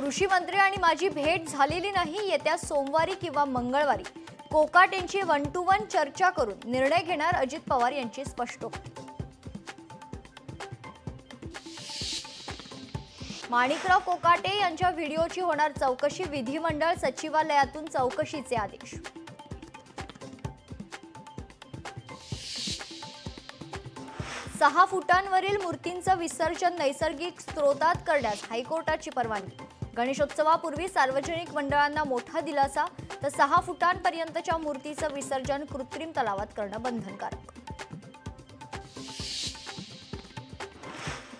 कृषी मंत्री आणि माझी भेट झालेली नाही। येत्या सोमवारी किंवा मंगळवारी कोकाटे यांची 1 to 1 चर्चा करून निर्णय घेणार अजित पवार यांची स्पष्टोक्ती। माणिकराव कोकाटे यांच्या व्हिडिओची होणार चौकशी। विधिमंडळ सचिवालयातून चौकशीचे आदेश। सहा फुटांवरील मूर्तींचं विसर्जन नैसर्गिक स्रोतात करण्यास हायकोर्टाची परवानगी। गणेशोत्सवापूर्वी सार्वजनिक मंडळांना मोठा दिलासा, तर 6 फुटांपर्यंतच्या मूर्तीचं विसर्जन कृत्रिम तलावात करणं बंधनकारक।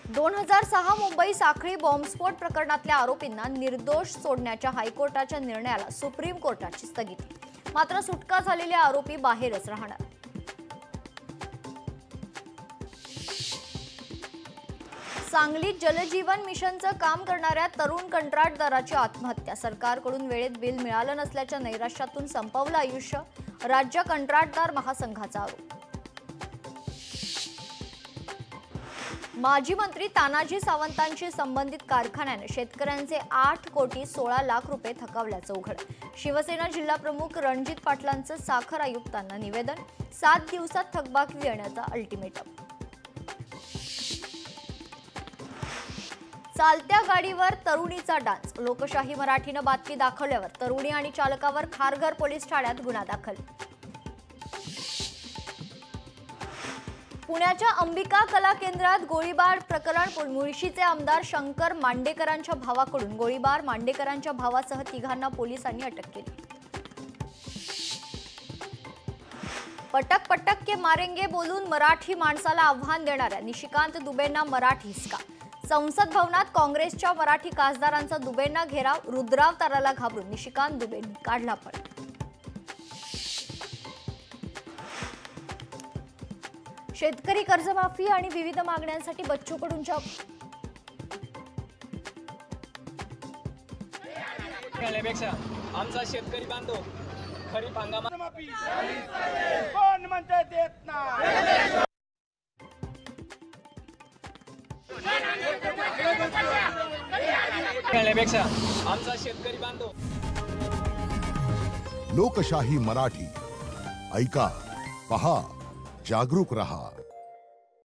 2006 मुंबई साखळी बॉम्बस्फोट प्रकरणातल्या आरोपींना निर्दोष सोडण्याच्या हायकोर्टाच्या निर्णयाला सुप्रीम कोर्टाची स्थगिती। मात्र सुटका झालेले आरोपी बाहेरच राहणार। सांगलीत जलजीवन मिशनचं काम करणाऱ्या तरुण कंत्राटदाराची आत्महत्या। सरकारकडून वेळेत बिल मिळालं नसल्याच्या नैराश्यातून संपवलं आयुष्य। राज्य कंत्राटदार महासंघाचा आरोप। माजी मंत्री तानाजी सावंतांशी संबंधित कारखान्याने शेतकऱ्यांचे 8 कोटी 16 लाख रुपये थकवल्याचं उघड। शिवसेना जिल्हाप्रमुख रणजित पाटलांचं साखर आयुक्तांना निवेदन। 7 दिवसात थकबाकी देण्याचा अल्टिमेटम। चालत्या गाडीवर तरुणीचा डान्स। लोकशाही मराठीनं बातमी दाखवल्यावर तरुणी आणि चालकावर खारघर पोलीस ठाण्यात गुन्हा दाखल। पुण्याच्या अंबिका कला केंद्रात गोळीबार प्रकरण। मुळशीचे आमदार शंकर मांडेकरांच्या भावाकडून गोळीबार। मांडेकरांच्या भावासह 3घांना पोलिसांनी अटक केली। पटक पटक के मारेंगे बोलून मराठी माणसाला आव्हान देणाऱ्या निशिकांत दुबेंना मराठी हिसका। संसद भवनात काँग्रेसच्या मराठी खासदारांचा दुबेंना घेराव। रुद्रावताराला घाबरून निशिकांत दुबेंनी काढला पळ। शेतकरी कर्जमाफी आणि विविध मागण्यांसाठी बच्चू कडूंच्या आमचा शेतकरी बांधव खरीप हंगामात कोण म्हणते देत नाही। आमचा शेतकरी बांधव। लोकशाही मराठी ऐका, पहा, जागरूक रहा।